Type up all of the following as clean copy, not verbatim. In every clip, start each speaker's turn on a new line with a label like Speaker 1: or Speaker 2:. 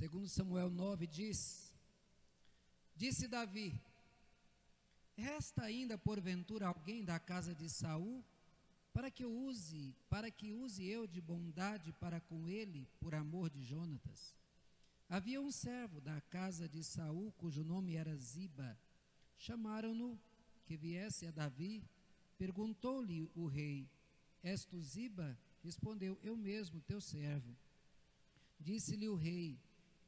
Speaker 1: Segundo Samuel 9 diz: Disse Davi: resta ainda porventura alguém da casa de Saul, para que use eu de bondade para com ele, por amor de Jonatas. Havia um servo da casa de Saul, cujo nome era Ziba. Chamaram-no que viesse a Davi. Perguntou-lhe o rei: És tu Ziba? Respondeu: Eu mesmo, teu servo. Disse-lhe o rei: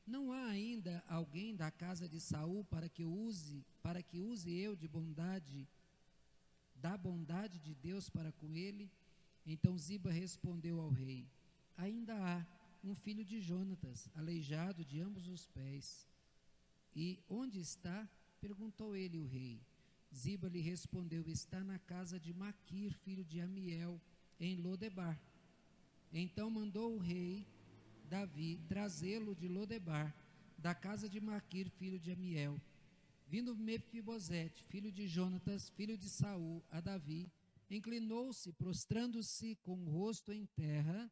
Speaker 1: Não há ainda alguém da casa de Saul para que use eu de bondade, da bondade de Deus para com ele? Então Ziba respondeu ao rei: Ainda há um filho de Jonatas, aleijado de ambos os pés. E onde está? Perguntou ele o rei. Ziba lhe respondeu: Está na casa de Maquir, filho de Amiel, em Lodebar. Então mandou o rei Davi trazê-lo de Lodebar, da casa de Maquir, filho de Amiel. Vindo Mefibosete, filho de Jonatas, filho de Saul, a Davi, inclinou-se, prostrando-se com o rosto em terra,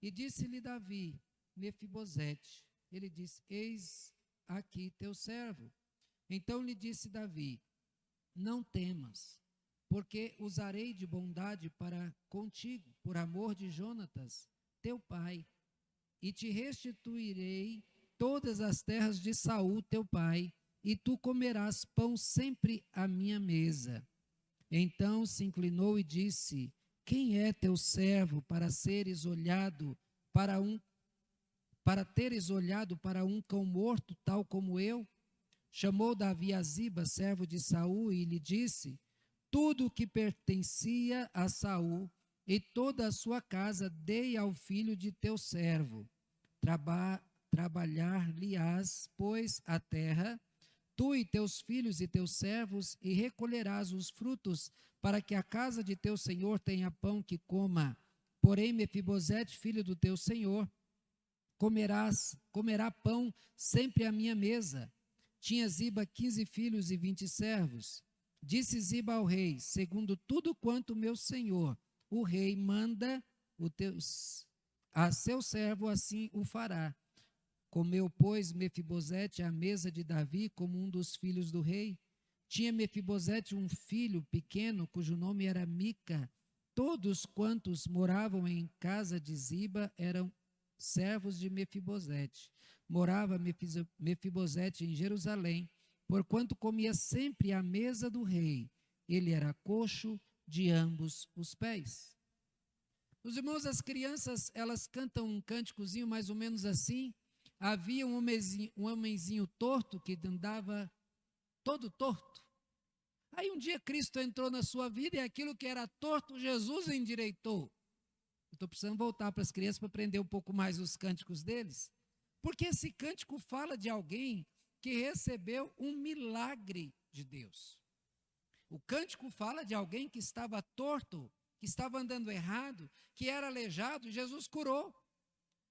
Speaker 1: e disse-lhe Davi: Mefibosete. Ele disse: Eis aqui teu servo. Então lhe disse Davi: Não temas, porque usarei de bondade para contigo, por amor de Jonatas, teu pai, e te restituirei todas as terras de Saul, teu pai, e tu comerás pão sempre à minha mesa. Então se inclinou e disse: Quem é teu servo para teres olhado para um cão morto, tal como eu? Chamou Davi a Ziba, servo de Saul, e lhe disse: Tudo o que pertencia a Saul e toda a sua casa dei ao filho de teu servo. Trabalhar-lhe-ás, pois, a terra, tu e teus filhos e teus servos, e recolherás os frutos, para que a casa de teu senhor tenha pão que coma. Porém, Mefibosete, filho do teu senhor, comerá pão sempre à minha mesa. Tinha Ziba 15 filhos e 20 servos. Disse Ziba ao rei: Segundo tudo quanto meu senhor, o rei, manda a seu servo, assim o fará. Comeu, pois, Mefibosete à mesa de Davi como um dos filhos do rei. Tinha Mefibosete um filho pequeno, cujo nome era Mica. Todos quantos moravam em casa de Ziba eram servos de Mefibosete. Morava Mefibosete em Jerusalém, porquanto comia sempre à mesa do rei. Ele era coxo de ambos os pés. Os irmãos, as crianças, elas cantam um cânticozinho mais ou menos assim. Havia um homenzinho torto que andava todo torto. Aí um dia Cristo entrou na sua vida e aquilo que era torto, Jesus endireitou. Estou precisando voltar para as crianças para aprender um pouco mais os cânticos deles. Porque esse cântico fala de alguém que recebeu um milagre de Deus. O cântico fala de alguém que estava torto, que estava andando errado, que era aleijado, e Jesus curou.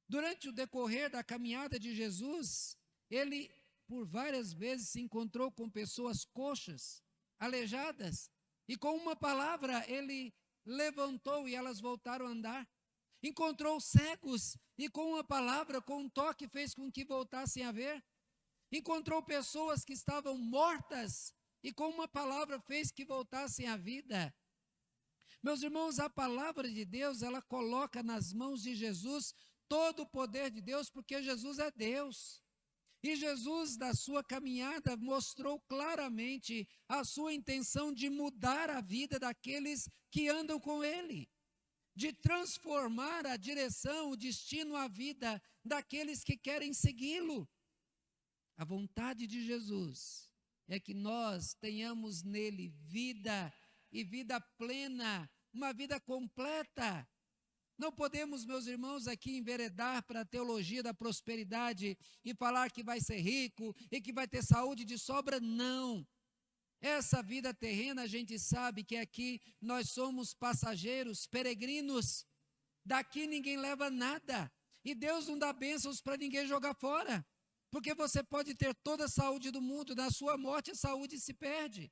Speaker 1: Durante o decorrer da caminhada de Jesus, ele por várias vezes se encontrou com pessoas coxas, aleijadas, e com uma palavra ele levantou e elas voltaram a andar. Encontrou cegos e com uma palavra, com um toque, fez com que voltassem a ver. Encontrou pessoas que estavam mortas e com uma palavra fez que voltassem à vida. Meus irmãos, a palavra de Deus, ela coloca nas mãos de Jesus todo o poder de Deus, porque Jesus é Deus. E Jesus, da sua caminhada, mostrou claramente a sua intenção de mudar a vida daqueles que andam com Ele, de transformar a direção, o destino, a vida daqueles que querem segui-lo. A vontade de Jesus é que nós tenhamos nele vida e vida plena, uma vida completa. Não podemos, meus irmãos, aqui enveredar para a teologia da prosperidade e falar que vai ser rico e que vai ter saúde de sobra, não. Essa vida terrena, a gente sabe que aqui nós somos passageiros, peregrinos. Daqui ninguém leva nada. E Deus não dá bênçãos para ninguém jogar fora. Porque você pode ter toda a saúde do mundo, na sua morte a saúde se perde.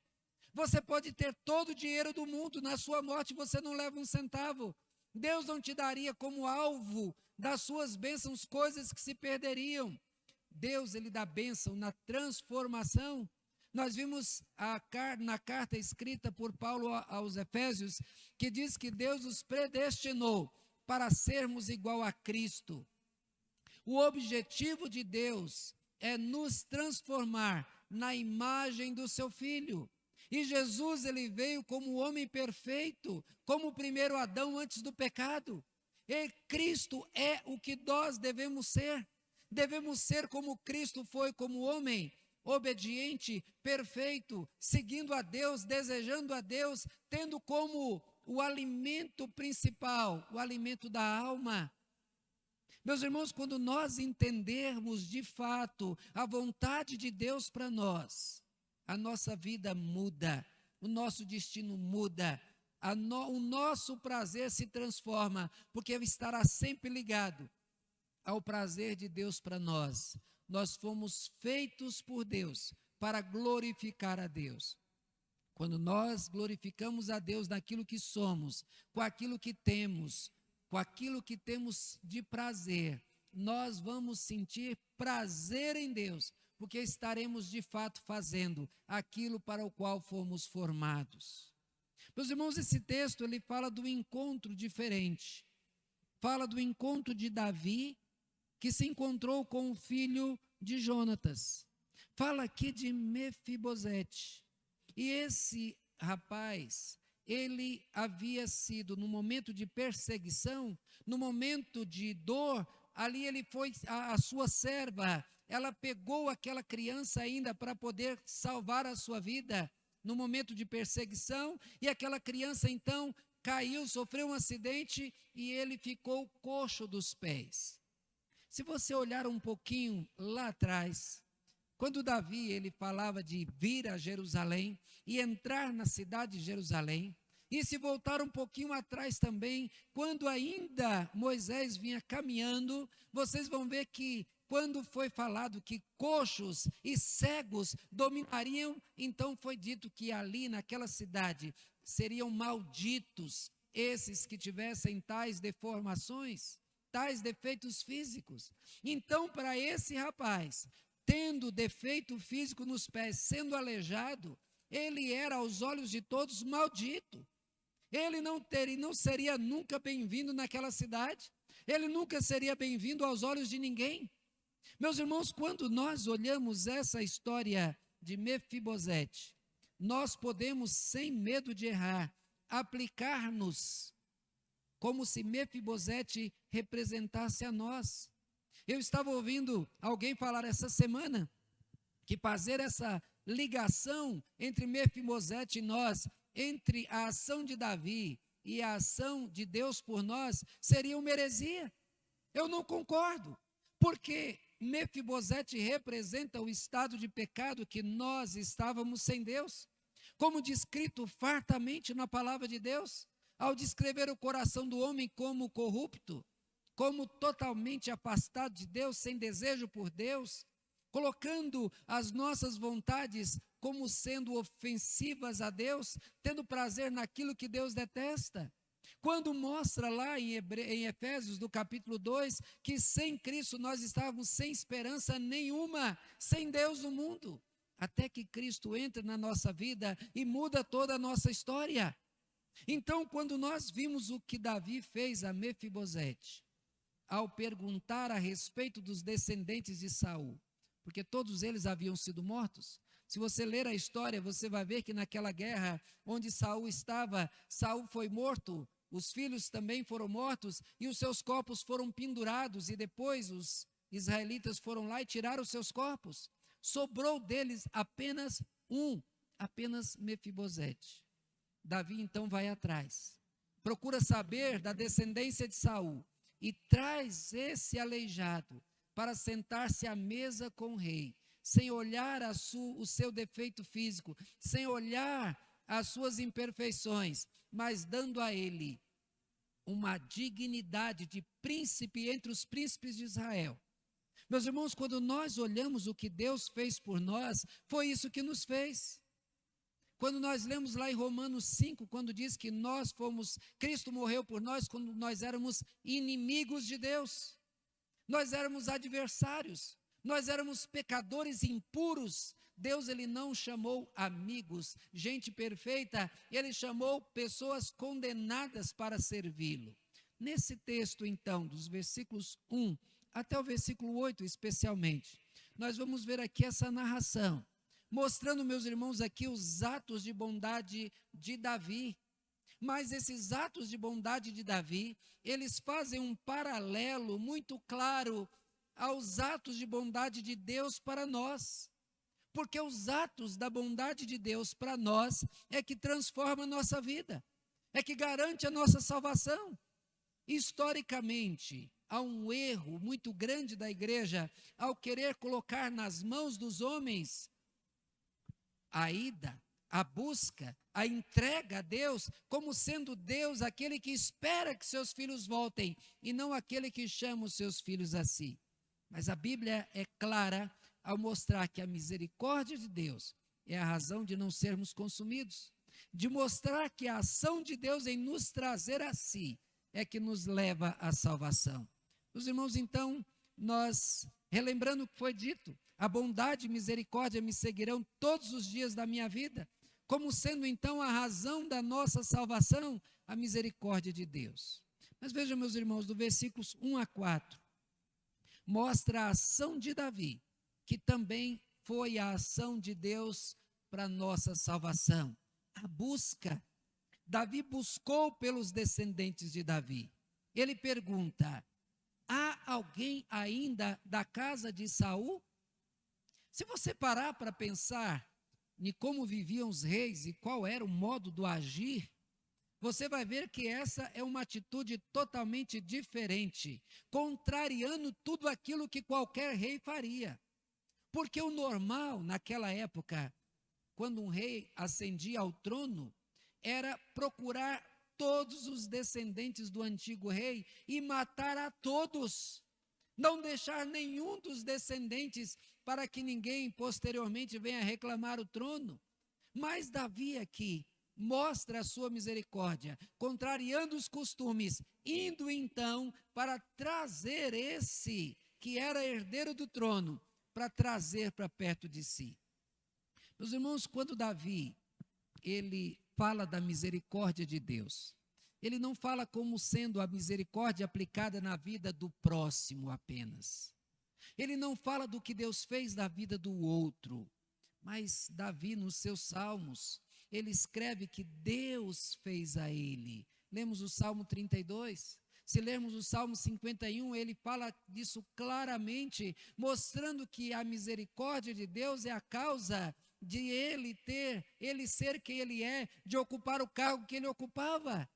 Speaker 1: Você pode ter todo o dinheiro do mundo, na sua morte você não leva um centavo. Deus não te daria como alvo das suas bênçãos coisas que se perderiam. Deus ele dá bênção na transformação. Nós vimos na carta escrita por Paulo aos Efésios, que diz que Deus os predestinou para sermos igual a Cristo. O objetivo de Deus é nos transformar na imagem do seu Filho. E Jesus, ele veio como o homem perfeito, como o primeiro Adão antes do pecado. E Cristo é o que nós devemos ser. Devemos ser como Cristo foi como homem, obediente, perfeito, seguindo a Deus, desejando a Deus, tendo como o alimento principal, o alimento da alma. Meus irmãos, quando nós entendermos de fato a vontade de Deus para nós, a nossa vida muda, o nosso destino muda, o nosso prazer se transforma, porque estará sempre ligado ao prazer de Deus para nós. Nós fomos feitos por Deus para glorificar a Deus. Quando nós glorificamos a Deus naquilo que somos, com aquilo que temos, com aquilo que temos de prazer, nós vamos sentir prazer em Deus, porque estaremos de fato fazendo aquilo para o qual fomos formados. Meus irmãos, esse texto ele fala do encontro diferente. Fala do encontro de Davi, que se encontrou com o filho de Jonatas. Fala aqui de Mefibosete. E esse rapaz, ele havia sido, no momento de perseguição, no momento de dor, ali ele foi, a sua serva, ela pegou aquela criança ainda para poder salvar a sua vida, no momento de perseguição, e aquela criança então caiu, sofreu um acidente, e ele ficou coxo dos pés. Se você olhar um pouquinho lá atrás, quando Davi ele falava de vir a Jerusalém e entrar na cidade de Jerusalém, e se voltar um pouquinho atrás também, quando ainda Moisés vinha caminhando, vocês vão ver que quando foi falado que coxos e cegos dominariam, então foi dito que ali naquela cidade seriam malditos esses que tivessem tais deformações, tais defeitos físicos. Então, para esse rapaz, tendo defeito físico nos pés, sendo aleijado, ele era aos olhos de todos maldito. Ele não seria nunca bem-vindo naquela cidade. Ele nunca seria bem-vindo aos olhos de ninguém. Meus irmãos, quando nós olhamos essa história de Mefibosete, nós podemos, sem medo de errar, aplicar-nos como se Mefibosete representasse a nós. Eu estava ouvindo alguém falar essa semana que fazer essa ligação entre Mefibosete e nós, entre a ação de Davi e a ação de Deus por nós, seria uma heresia. Eu não concordo, porque Mefibosete representa o estado de pecado que nós estávamos sem Deus, como descrito fartamente na palavra de Deus, ao descrever o coração do homem como corrupto, como totalmente afastado de Deus, sem desejo por Deus, colocando as nossas vontades como sendo ofensivas a Deus, tendo prazer naquilo que Deus detesta. Quando mostra lá em Efésios, do capítulo 2, que sem Cristo nós estávamos sem esperança nenhuma, sem Deus no mundo, até que Cristo entra na nossa vida e muda toda a nossa história. Então, quando nós vimos o que Davi fez a Mefibosete, ao perguntar a respeito dos descendentes de Saul, porque todos eles haviam sido mortos. Se você ler a história, você vai ver que naquela guerra onde Saul estava, Saul foi morto, os filhos também foram mortos e os seus corpos foram pendurados, e depois os israelitas foram lá e tiraram os seus corpos. Sobrou deles apenas apenas Mefibosete. Davi então vai atrás, procura saber da descendência de Saul e traz esse aleijado para sentar-se à mesa com o rei, sem olhar o seu defeito físico, sem olhar as suas imperfeições, mas dando a ele uma dignidade de príncipe entre os príncipes de Israel. Meus irmãos, quando nós olhamos o que Deus fez por nós, foi isso que nos fez. Quando nós lemos lá em Romanos 5, quando diz que Cristo morreu por nós quando nós éramos inimigos de Deus, nós éramos adversários, Nós éramos pecadores impuros. Deus, ele não chamou amigos, gente perfeita, ele chamou pessoas condenadas para servi-lo. Nesse texto, então, dos versículos 1 até o versículo 8, especialmente, nós vamos ver aqui essa narração, mostrando, meus irmãos, aqui os atos de bondade de Davi. Mas esses atos de bondade de Davi, eles fazem um paralelo muito claro aos atos de bondade de Deus para nós. Porque os atos da bondade de Deus para nós é que transforma a nossa vida, é que garante a nossa salvação. Historicamente, há um erro muito grande da igreja ao querer colocar nas mãos dos homens a ida, a busca, a entrega a Deus, como sendo Deus aquele que espera que seus filhos voltem e não aquele que chama os seus filhos a si. Mas a Bíblia é clara ao mostrar que a misericórdia de Deus é a razão de não sermos consumidos, de mostrar que a ação de Deus em nos trazer a si é que nos leva à salvação. Meus irmãos, então, nós, relembrando o que foi dito, a bondade e misericórdia me seguirão todos os dias da minha vida, como sendo então a razão da nossa salvação, a misericórdia de Deus. Mas vejam, meus irmãos, do versículos 1 a 4, mostra a ação de Davi, que também foi a ação de Deus para a nossa salvação. A busca. Davi buscou pelos descendentes de Davi. Ele pergunta: há alguém ainda da casa de Saul? Se você parar para pensar em como viviam os reis e qual era o modo do agir, você vai ver que essa é uma atitude totalmente diferente, contrariando tudo aquilo que qualquer rei faria. Porque o normal naquela época, quando um rei ascendia ao trono, era procurar todos os descendentes do antigo rei e matar a todos. Não deixar nenhum dos descendentes para que ninguém posteriormente venha reclamar o trono. Mas Davi aqui mostra a sua misericórdia, contrariando os costumes, indo então para trazer esse que era herdeiro do trono, para trazer para perto de si. Meus irmãos, quando Davi, ele fala da misericórdia de Deus, ele não fala como sendo a misericórdia aplicada na vida do próximo apenas. Ele não fala do que Deus fez na vida do outro, mas Davi, nos seus salmos, ele escreve que Deus fez a ele. Lemos o Salmo 32, se lermos o Salmo 51, ele fala disso claramente, mostrando que a misericórdia de Deus é a causa de ele ser quem ele é, de ocupar o cargo que ele ocupava.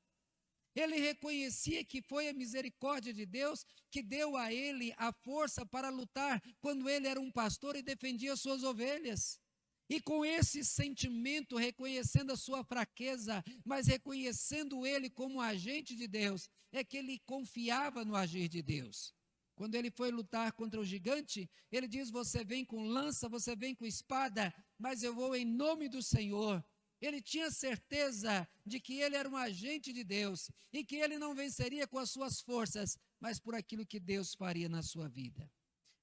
Speaker 1: Ele reconhecia que foi a misericórdia de Deus que deu a ele a força para lutar quando ele era um pastor e defendia suas ovelhas. E com esse sentimento, reconhecendo a sua fraqueza, mas reconhecendo ele como agente de Deus, é que ele confiava no agir de Deus. Quando ele foi lutar contra o gigante, ele diz: você vem com lança, você vem com espada, mas eu vou em nome do Senhor. Ele tinha certeza de que ele era um agente de Deus e que ele não venceria com as suas forças, mas por aquilo que Deus faria na sua vida.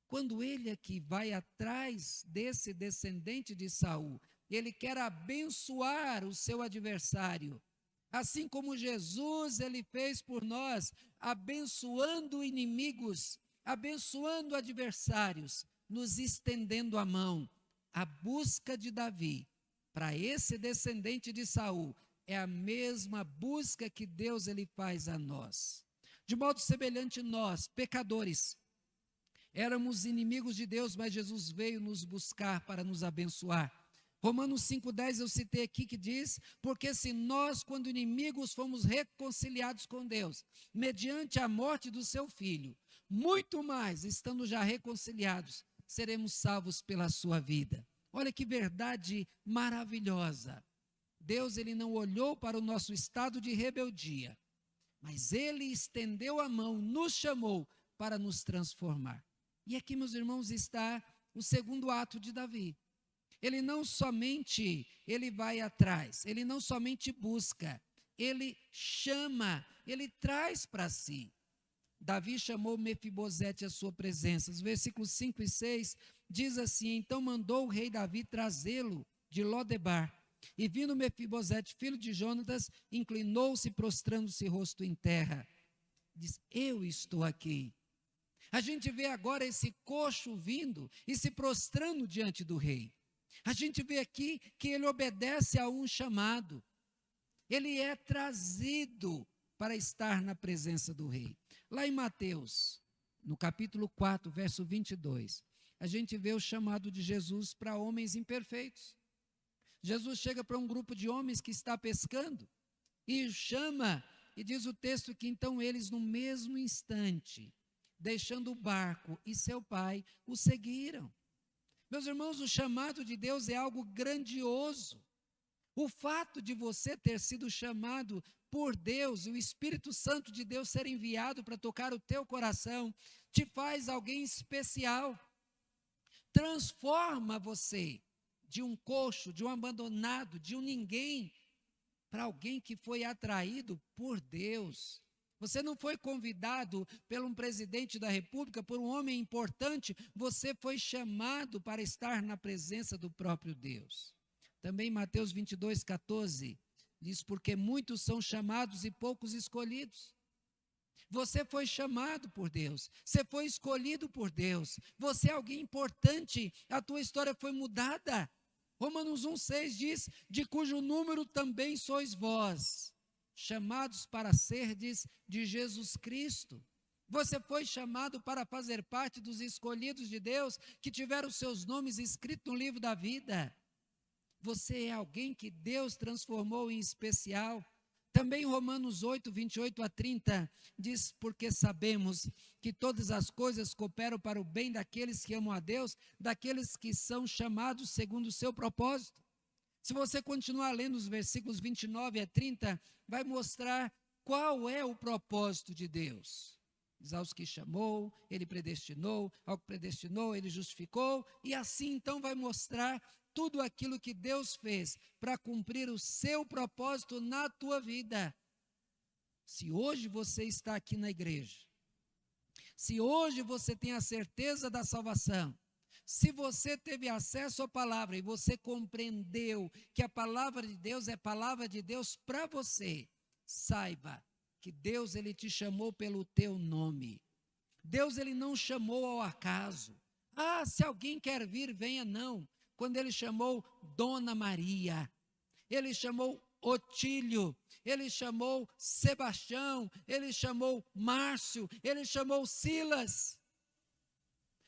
Speaker 1: Quando ele aqui vai atrás desse descendente de Saul, ele quer abençoar o seu adversário. Assim como Jesus, ele fez por nós, abençoando inimigos, abençoando adversários, nos estendendo a mão. A busca de Davi para esse descendente de Saul é a mesma busca que Deus ele faz a nós. De modo semelhante, nós, pecadores, éramos inimigos de Deus, mas Jesus veio nos buscar para nos abençoar. Romanos 5,10 eu citei aqui que diz: porque se nós, quando inimigos, fomos reconciliados com Deus, mediante a morte do seu Filho, muito mais, estando já reconciliados, seremos salvos pela sua vida. Olha que verdade maravilhosa. Deus, ele não olhou para o nosso estado de rebeldia, mas ele estendeu a mão, nos chamou para nos transformar. E aqui, meus irmãos, está o segundo ato de Davi. Ele não somente ele vai atrás, ele não somente busca, ele chama, ele traz para si. Davi chamou Mefibosete à sua presença. Os versículos 5 e 6 diz assim: então mandou o rei Davi trazê-lo de Lodebar. E vindo Mefibosete, filho de Jonatas, inclinou-se, prostrando-se rosto em terra. Diz: eu estou aqui. A gente vê agora esse coxo vindo e se prostrando diante do rei. A gente vê aqui que ele obedece a um chamado. Ele é trazido para estar na presença do rei. Lá em Mateus, no capítulo 4, verso 22, a gente vê o chamado de Jesus para homens imperfeitos. Jesus chega para um grupo de homens que está pescando e chama, e diz o texto que então eles no mesmo instante, deixando o barco e seu pai, o seguiram. Meus irmãos, o chamado de Deus é algo grandioso. O fato de você ter sido chamado por Deus e o Espírito Santo de Deus ser enviado para tocar o teu coração, te faz alguém especial. Transforma você de um coxo, de um abandonado, de um ninguém, para alguém que foi atraído por Deus. Você não foi convidado por um presidente da república, por um homem importante, você foi chamado para estar na presença do próprio Deus. Também Mateus 22, 14, diz: porque muitos são chamados e poucos escolhidos. Você foi chamado por Deus, você foi escolhido por Deus, você é alguém importante, a tua história foi mudada. Romanos 1,6 diz: de cujo número também sois vós, chamados para serdes de Jesus Cristo. Você foi chamado para fazer parte dos escolhidos de Deus, que tiveram seus nomes escritos no livro da vida. Você é alguém que Deus transformou em especial. Também Romanos 8, 28 a 30, diz: porque sabemos que todas as coisas cooperam para o bem daqueles que amam a Deus, daqueles que são chamados segundo o seu propósito. Se você continuar lendo os versículos 29 a 30, vai mostrar qual é o propósito de Deus. Diz: aos que chamou, ele predestinou, ao que predestinou, ele justificou, e assim então vai mostrar tudo aquilo que Deus fez para cumprir o seu propósito na tua vida. Se hoje você está aqui na igreja, se hoje você tem a certeza da salvação, se você teve acesso à palavra e você compreendeu que a palavra de Deus é palavra de Deus para você, saiba que Deus, ele te chamou pelo teu nome. Deus, ele não chamou ao acaso. Ah, se alguém quer vir, venha. Não. Quando ele chamou Dona Maria, ele chamou Otílio, ele chamou Sebastião, ele chamou Márcio, ele chamou Silas.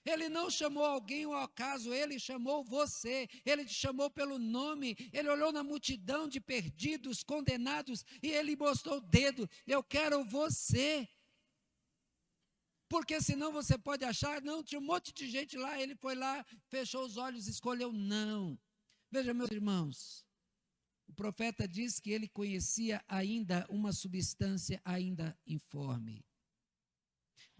Speaker 1: Ele não chamou alguém ao acaso, ele chamou você, ele te chamou pelo nome, ele olhou na multidão de perdidos, condenados, e ele mostrou o dedo: eu quero você. Porque senão você pode achar: não, tinha um monte de gente lá, ele foi lá, fechou os olhos, escolheu. Não. Veja, meus irmãos, o profeta diz que ele conhecia ainda uma substância ainda informe.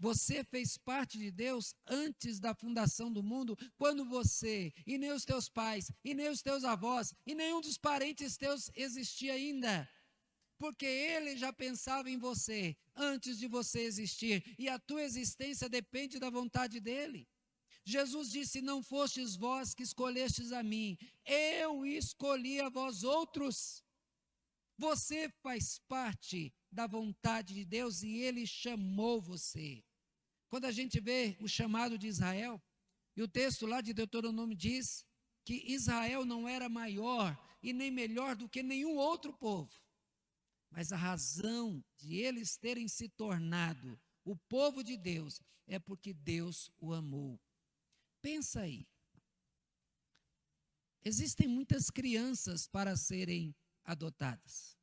Speaker 1: Você fez parte de Deus antes da fundação do mundo, quando você, e nem os teus pais, e nem os teus avós, e nenhum dos parentes teus existia ainda. Porque ele já pensava em você antes de você existir, e a tua existência depende da vontade dele. Jesus disse: não fostes vós que escolhestes a mim, eu escolhi a vós outros. Você faz parte da vontade de Deus e ele chamou você. Quando a gente vê o chamado de Israel, e o texto lá de Deuteronômio diz que Israel não era maior e nem melhor do que nenhum outro povo. Mas a razão de eles terem se tornado o povo de Deus é porque Deus o amou. Pensa aí. Existem muitas crianças para serem adotadas.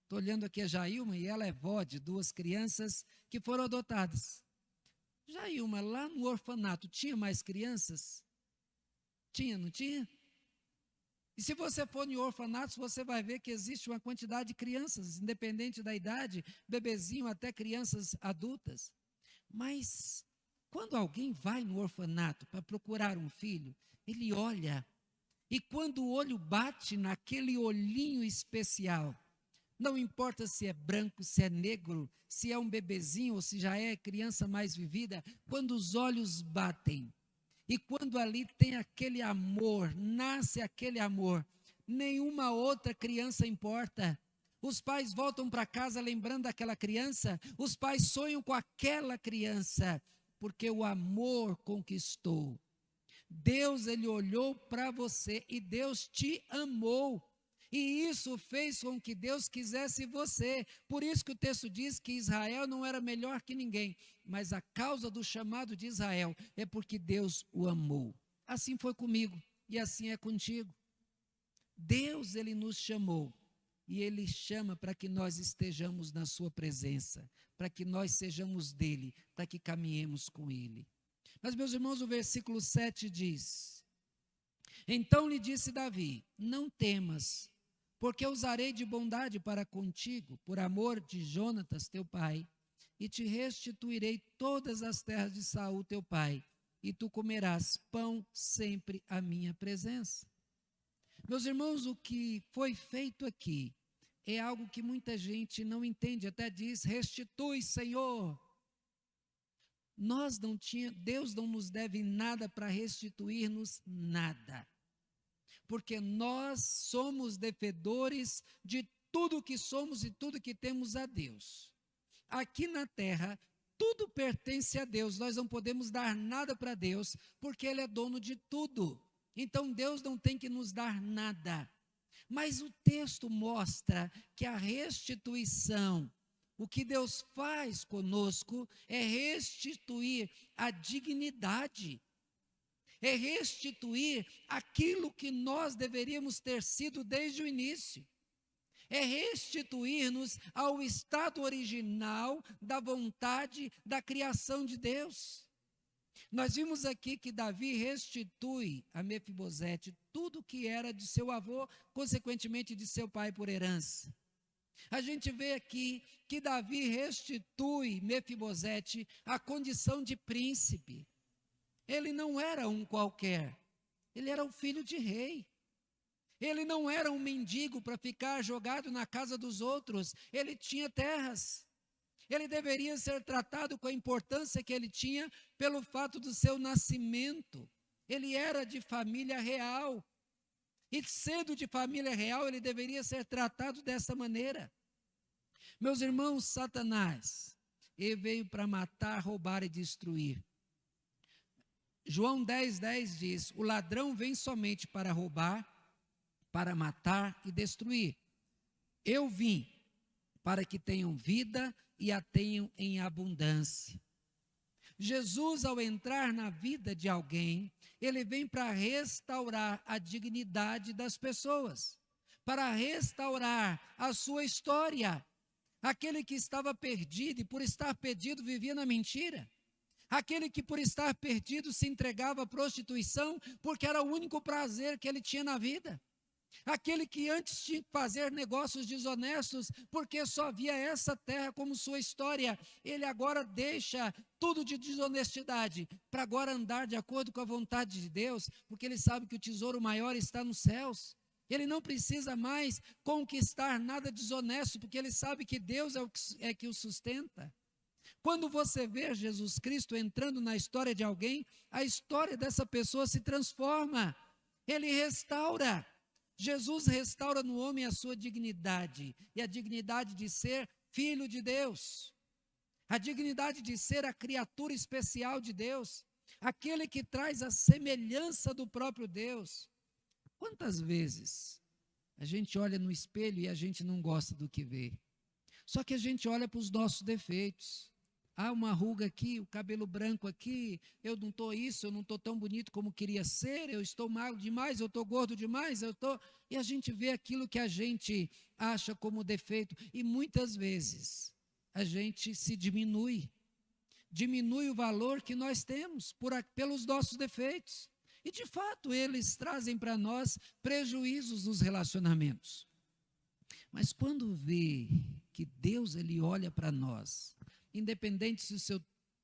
Speaker 1: Estou olhando aqui a Jailma e ela é vó de 2 crianças que foram adotadas. Jailma, lá no orfanato, tinha mais crianças? Tinha, não tinha? E se você for em orfanatos, você vai ver que existe uma quantidade de crianças, independente da idade, bebezinho até crianças adultas. Mas quando alguém vai no orfanato para procurar um filho, ele olha, e quando o olho bate naquele olhinho especial, Não importa se é branco, se é negro, se é um bebezinho ou se já é criança mais vivida, quando os olhos batem e quando ali tem aquele amor, nasce aquele amor, nenhuma outra criança importa. Os pais voltam para casa lembrando daquela criança, os pais sonham com aquela criança, porque o amor conquistou. Deus, ele olhou para você e Deus te amou. E isso fez com que Deus quisesse você. Por isso que o texto diz que Israel não era melhor que ninguém, mas a causa do chamado de Israel é porque Deus o amou. Assim foi comigo e assim é contigo. Deus, ele nos chamou e ele chama para que nós estejamos na sua presença, para que nós sejamos dele, para que caminhemos com ele. Mas, meus irmãos, o versículo 7 diz: então lhe disse Davi, não temas, porque usarei de bondade para contigo, por amor de Jonatas, teu pai, e te restituirei todas as terras de Saul, teu pai, e tu comerás pão sempre à minha presença. Meus irmãos, o que foi feito aqui é algo que muita gente não entende, até diz, restitui, Senhor. Deus não nos deve nada para restituir-nos nada. Porque nós somos devedores de tudo que somos e tudo que temos a Deus. Aqui na terra, tudo pertence a Deus, nós não podemos dar nada para Deus, porque Ele é dono de tudo. Então Deus não tem que nos dar nada. Mas o texto mostra que a restituição, o que Deus faz conosco, é restituir a dignidade. É restituir aquilo que nós deveríamos ter sido desde o início. É restituir-nos ao estado original da vontade da criação de Deus. Nós vimos aqui que Davi restitui a Mefibosete tudo que era de seu avô, consequentemente de seu pai por herança. A gente vê aqui que Davi restitui Mefibosete a condição de príncipe. Ele não era um qualquer, ele era o filho de rei. Ele não era um mendigo para ficar jogado na casa dos outros, ele tinha terras. Ele deveria ser tratado com a importância que ele tinha pelo fato do seu nascimento. Ele era de família real. E sendo de família real, ele deveria ser tratado dessa maneira. Meus irmãos, Satanás, ele veio para matar, roubar e destruir. João 10:10 diz, o ladrão vem somente para roubar, para matar e destruir. Eu vim para que tenham vida e a tenham em abundância. Jesus, ao entrar na vida de alguém, ele vem para restaurar a dignidade das pessoas, para restaurar a sua história. Aquele que estava perdido e por estar perdido vivia na mentira. Aquele que por estar perdido se entregava à prostituição porque era o único prazer que ele tinha na vida. Aquele que antes tinha que fazer negócios desonestos porque só via essa terra como sua história, ele agora deixa tudo de desonestidade para agora andar de acordo com a vontade de Deus, porque ele sabe que o tesouro maior está nos céus. Ele não precisa mais conquistar nada desonesto, porque ele sabe que Deus é que o sustenta. Quando você vê Jesus Cristo entrando na história de alguém, a história dessa pessoa se transforma. Ele restaura. Jesus restaura no homem a sua dignidade, e a dignidade de ser filho de Deus. A dignidade de ser a criatura especial de Deus, aquele que traz a semelhança do próprio Deus. Quantas vezes a gente olha no espelho e a gente não gosta do que vê? Só que a gente olha para os nossos defeitos. Há uma ruga aqui, o cabelo branco aqui, eu não estou isso, eu não estou tão bonito como queria ser, eu estou magro demais, eu estou gordo demais, E a gente vê aquilo que a gente acha como defeito. E muitas vezes a gente se diminui o valor que nós temos pelos nossos defeitos. E de fato eles trazem para nós prejuízos nos relacionamentos. Mas quando vê que Deus ele olha para nós, independente se o seu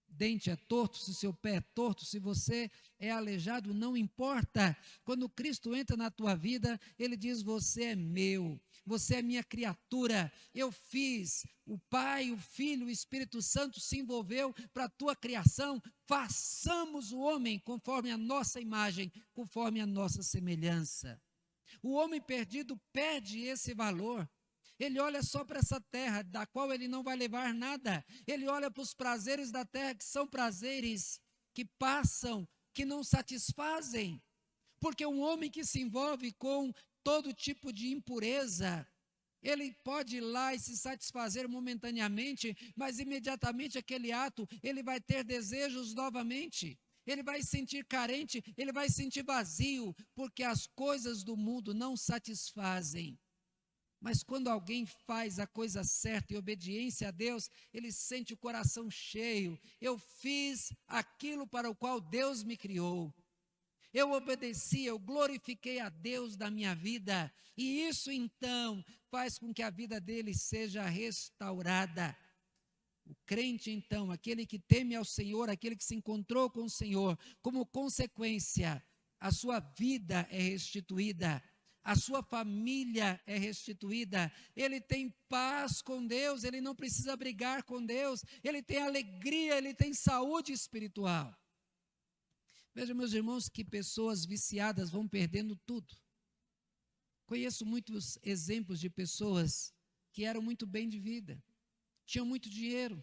Speaker 1: dente é torto, se seu pé é torto, se você é aleijado, não importa. Quando Cristo entra na tua vida, Ele diz: você é meu, você é minha criatura, eu fiz. O Pai, o Filho, o Espírito Santo se envolveu para a tua criação. Façamos o homem conforme a nossa imagem, conforme a nossa semelhança. O homem perdido perde esse valor. Ele olha só para essa terra, da qual ele não vai levar nada. Ele olha para os prazeres da terra, que são prazeres que passam, que não satisfazem. Porque um homem que se envolve com todo tipo de impureza, ele pode ir lá e se satisfazer momentaneamente, mas imediatamente aquele ato, ele vai ter desejos novamente. Ele vai se sentir carente, ele vai se sentir vazio, porque as coisas do mundo não satisfazem. Mas quando alguém faz a coisa certa em obediência a Deus, ele sente o coração cheio. Eu fiz aquilo para o qual Deus me criou. Eu obedeci, eu glorifiquei a Deus da minha vida. E isso então faz com que a vida dele seja restaurada. O crente então, aquele que teme ao Senhor, aquele que se encontrou com o Senhor, como consequência, a sua vida é restituída. A sua família é restituída, ele tem paz com Deus, ele não precisa brigar com Deus, ele tem alegria, ele tem saúde espiritual. Veja, meus irmãos, que pessoas viciadas vão perdendo tudo. Conheço muitos exemplos de pessoas que eram muito bem de vida, tinham muito dinheiro,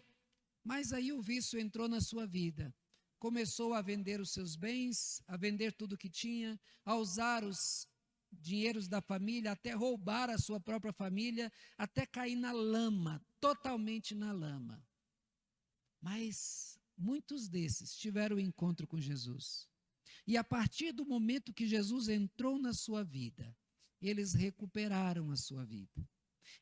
Speaker 1: mas aí o vício entrou na sua vida. Começou a vender os seus bens, a vender tudo que tinha, a usar os dinheiros da família, até roubar a sua própria família, até cair na lama, totalmente na lama. Mas muitos desses tiveram um encontro com Jesus. E a partir do momento que Jesus entrou na sua vida, eles recuperaram a sua vida.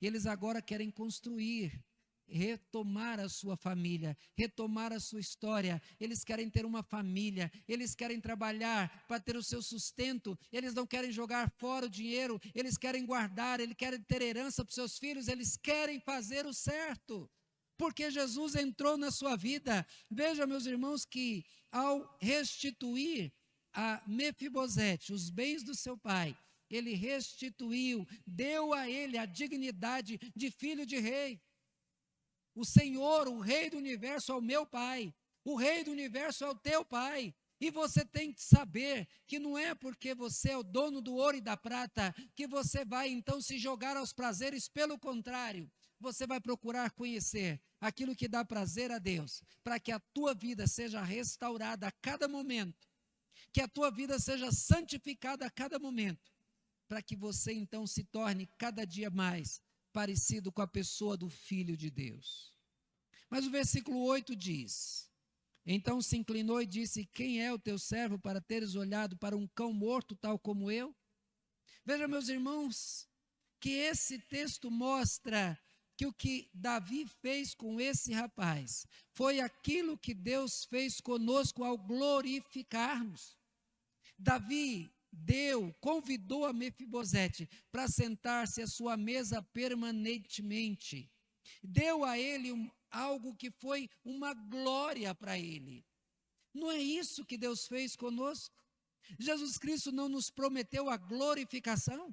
Speaker 1: Eles agora querem construir, retomar a sua família, retomar a sua história. Eles querem ter uma família, eles querem trabalhar para ter o seu sustento, eles não querem jogar fora o dinheiro, eles querem guardar, eles querem ter herança para os seus filhos, eles querem fazer o certo, porque Jesus entrou na sua vida. Veja, meus irmãos, que ao restituir a Mefibosete os bens do seu pai, ele restituiu, deu a ele a dignidade de filho de rei. O Senhor, o Rei do Universo é o meu Pai, o Rei do Universo é o teu Pai, e você tem que saber que não é porque você é o dono do ouro e da prata, que você vai então se jogar aos prazeres, pelo contrário, você vai procurar conhecer aquilo que dá prazer a Deus, para que a tua vida seja restaurada a cada momento, que a tua vida seja santificada a cada momento, para que você então se torne cada dia mais parecido com a pessoa do Filho de Deus. Mas o versículo 8 diz: então se inclinou e disse: quem é o teu servo para teres olhado para um cão morto tal como eu? Veja, meus irmãos, que esse texto mostra que o que Davi fez com esse rapaz foi aquilo que Deus fez conosco ao glorificarmos. Davi convidou a Mefibosete para sentar-se à sua mesa permanentemente. Deu a ele algo que foi uma glória para ele. Não é isso que Deus fez conosco? Jesus Cristo não nos prometeu a glorificação?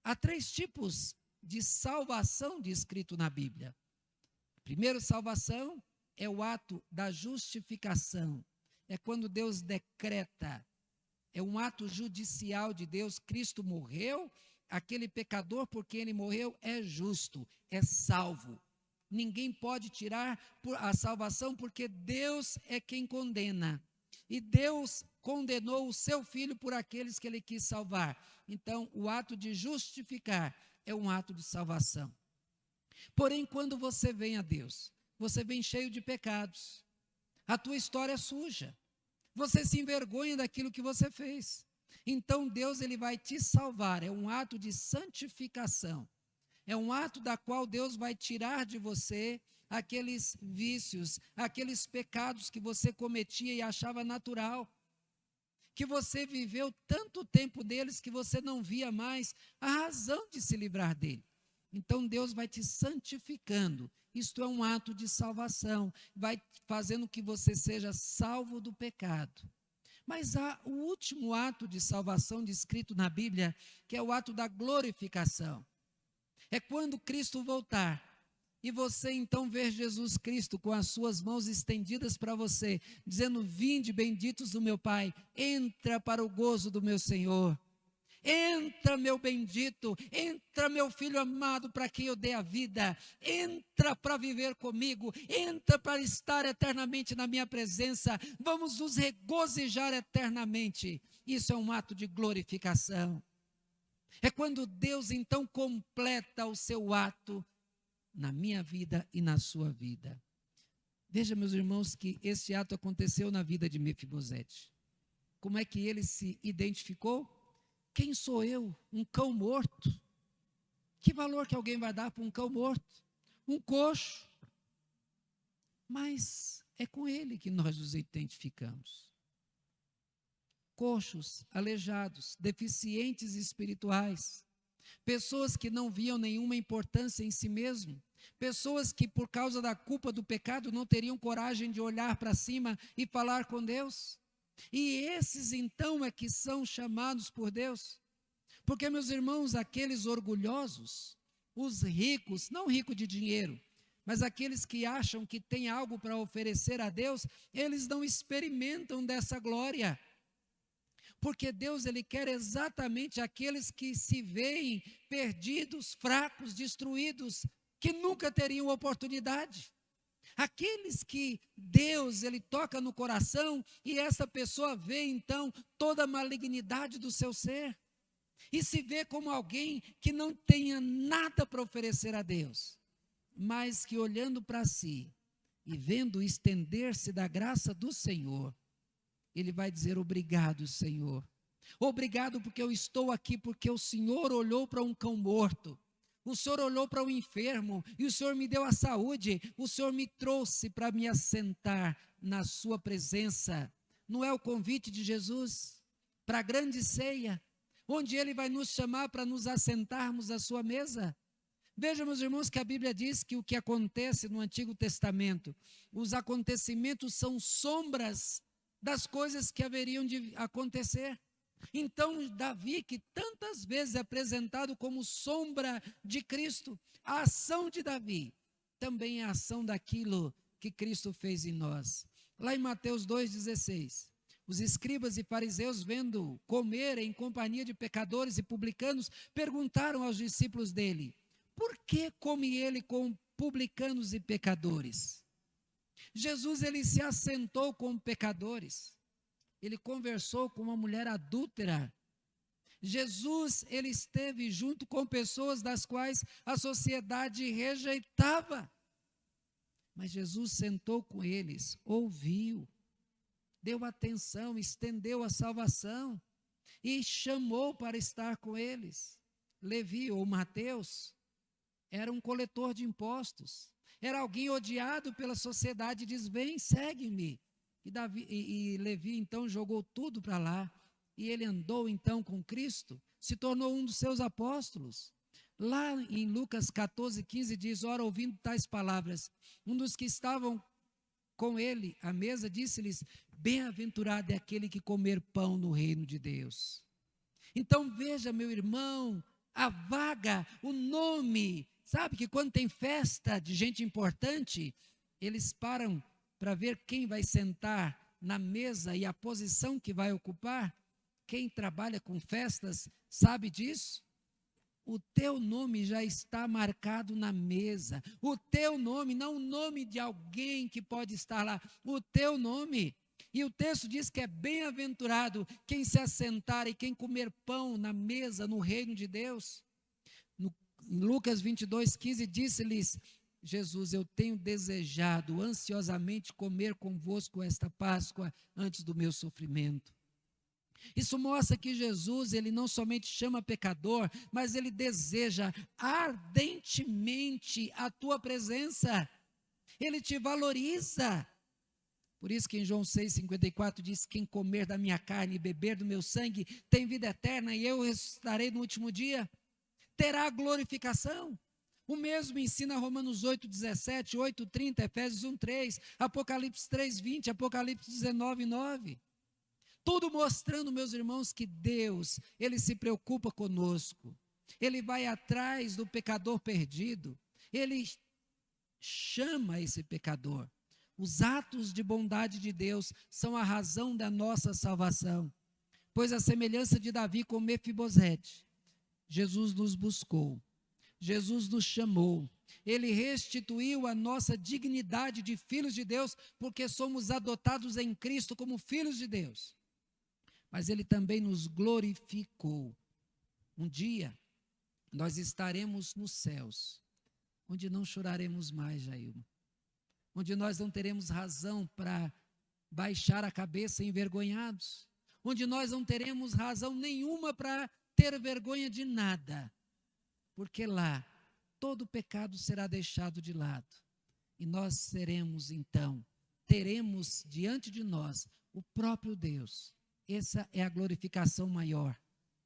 Speaker 1: Há 3 tipos de salvação descrito na Bíblia. A primeira salvação é o ato da justificação. É quando Deus decreta. É um ato judicial de Deus. Cristo morreu, aquele pecador por quem ele morreu é justo, é salvo. Ninguém pode tirar a salvação, porque Deus é quem condena. E Deus condenou o seu Filho por aqueles que ele quis salvar. Então, o ato de justificar é um ato de salvação. Porém, quando você vem a Deus, você vem cheio de pecados. A tua história é suja. Você se envergonha daquilo que você fez. Então Deus ele vai te salvar. É um ato de santificação. É um ato da qual Deus vai tirar de você aqueles vícios, aqueles pecados que você cometia e achava natural. Que você viveu tanto tempo deles que você não via mais a razão de se livrar dele. Então Deus vai te santificando Isto é um ato de salvação, vai fazendo que você seja salvo do pecado. Mas há o último ato de salvação descrito na Bíblia, que é o ato da glorificação. É quando Cristo voltar e você então ver Jesus Cristo com as suas mãos estendidas para você, dizendo: vinde benditos do meu Pai, entra para o gozo do meu Senhor. Entra, meu bendito, entra, meu filho amado, para quem eu dei a vida, entra para viver comigo, entra para estar eternamente na minha presença, vamos nos regozijar eternamente. Isso é um ato de glorificação. É quando Deus então completa o seu ato na minha vida e na sua vida. Veja, meus irmãos, que esse ato aconteceu na vida de Mefibosete. Como é que ele se identificou? Quem sou eu? Um cão morto? Que valor que alguém vai dar para um cão morto? Um coxo? Mas é com ele que nós nos identificamos. Coxos, aleijados, deficientes espirituais, pessoas que não viam nenhuma importância em si mesmo, pessoas que por causa da culpa do pecado não teriam coragem de olhar para cima e falar com Deus. E esses então é que são chamados por Deus. Porque, meus irmãos, aqueles orgulhosos, os ricos, não rico de dinheiro, mas aqueles que acham que têm algo para oferecer a Deus, eles não experimentam dessa glória. Porque Deus, Ele quer exatamente aqueles que se veem perdidos, fracos, destruídos, que nunca teriam oportunidade. Aqueles que Deus, Ele toca no coração e essa pessoa vê então toda a malignidade do seu ser e se vê como alguém que não tenha nada para oferecer a Deus, mas que olhando para si e vendo o estender-se da graça do Senhor, ele vai dizer: obrigado, Senhor, obrigado porque eu estou aqui, porque o Senhor olhou para um cão morto. O Senhor olhou para o enfermo e o Senhor me deu a saúde. O Senhor me trouxe para me assentar na sua presença. Não é o convite de Jesus para a grande ceia, onde Ele vai nos chamar para nos assentarmos à sua mesa? Vejam, meus irmãos, que a Bíblia diz que o que acontece no Antigo Testamento, os acontecimentos são sombras das coisas que haveriam de acontecer. Então, Davi, que tantas vezes é apresentado como sombra de Cristo, a ação de Davi também é a ação daquilo que Cristo fez em nós. Lá em Mateus 2,16, os escribas e fariseus, vendo comer em companhia de pecadores e publicanos, perguntaram aos discípulos dele: por que come ele com publicanos e pecadores? Jesus, ele se assentou com pecadores. Ele conversou com uma mulher adúltera. Jesus, ele esteve junto com pessoas das quais a sociedade rejeitava. Mas Jesus sentou com eles, ouviu, deu atenção, estendeu a salvação e chamou para estar com eles. Levi, ou Mateus, era um coletor de impostos. Era alguém odiado pela sociedade, diz: vem, segue-me. E Levi então jogou tudo para lá, e ele andou então com Cristo, se tornou um dos seus apóstolos. Lá em Lucas 14:15 diz: ora, ouvindo tais palavras, um dos que estavam com ele à mesa disse-lhes: bem-aventurado é aquele que comer pão no reino de Deus. Então veja, meu irmão, a vaga, o nome, sabe que quando tem festa de gente importante, eles param para ver quem vai sentar na mesa e a posição que vai ocupar. Quem trabalha com festas sabe disso. O teu nome já está marcado na mesa. O teu nome, não o nome de alguém que pode estar lá, o teu nome. E o texto diz que é bem-aventurado quem se assentar e quem comer pão na mesa no reino de Deus. Em Lucas 22:15 disse-lhes Jesus: eu tenho desejado ansiosamente comer convosco esta Páscoa antes do meu sofrimento. Isso mostra que Jesus, ele não somente chama pecador, mas ele deseja ardentemente a tua presença. Ele te valoriza. Por isso que em João 6,54 diz: quem comer da minha carne e beber do meu sangue tem vida eterna, e eu ressuscitarei no último dia. Terá glorificação. O mesmo ensina Romanos 8:17, 8:30, Efésios 1:3, Apocalipse 3:20, Apocalipse 19:9. Tudo mostrando, meus irmãos, que Deus, Ele se preocupa conosco. Ele vai atrás do pecador perdido. Ele chama esse pecador. Os atos de bondade de Deus são a razão da nossa salvação. Pois a semelhança de Davi com Mefibosete, Jesus nos buscou. Jesus nos chamou, Ele restituiu a nossa dignidade de filhos de Deus, porque somos adotados em Cristo como filhos de Deus. Mas Ele também nos glorificou. Um dia, nós estaremos nos céus, onde não choraremos mais, Jailma, onde nós não teremos razão para baixar a cabeça envergonhados, onde nós não teremos razão nenhuma para ter vergonha de nada, porque lá todo pecado será deixado de lado e nós seremos então, teremos diante de nós o próprio Deus. Essa é a glorificação maior.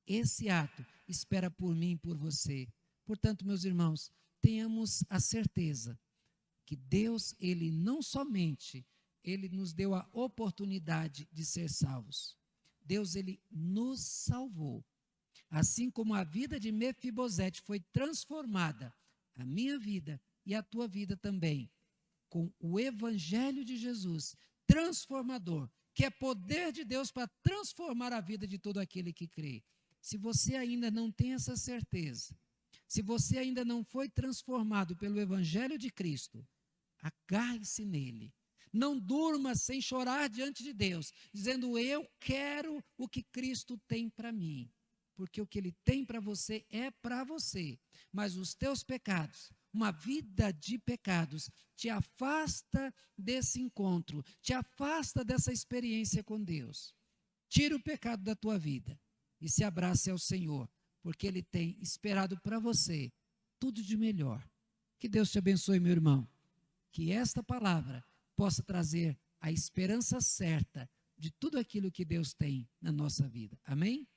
Speaker 1: Esse ato espera por mim e por você. Portanto, meus irmãos, tenhamos a certeza que Deus, Ele não somente, Ele nos deu a oportunidade de ser salvos. Deus, Ele nos salvou. Assim como a vida de Mefibosete foi transformada, a minha vida e a tua vida também, com o Evangelho de Jesus, transformador, que é poder de Deus para transformar a vida de todo aquele que crê. Se você ainda não tem essa certeza, se você ainda não foi transformado pelo Evangelho de Cristo, agarre-se nele. Não durma sem chorar diante de Deus, dizendo: eu quero o que Cristo tem para mim. Porque o que Ele tem para você é para você. Mas os teus pecados, uma vida de pecados, te afasta desse encontro, te afasta dessa experiência com Deus. Tira o pecado da tua vida e se abrace ao Senhor, porque Ele tem esperado para você tudo de melhor. Que Deus te abençoe, meu irmão. Que esta palavra possa trazer a esperança certa de tudo aquilo que Deus tem na nossa vida. Amém?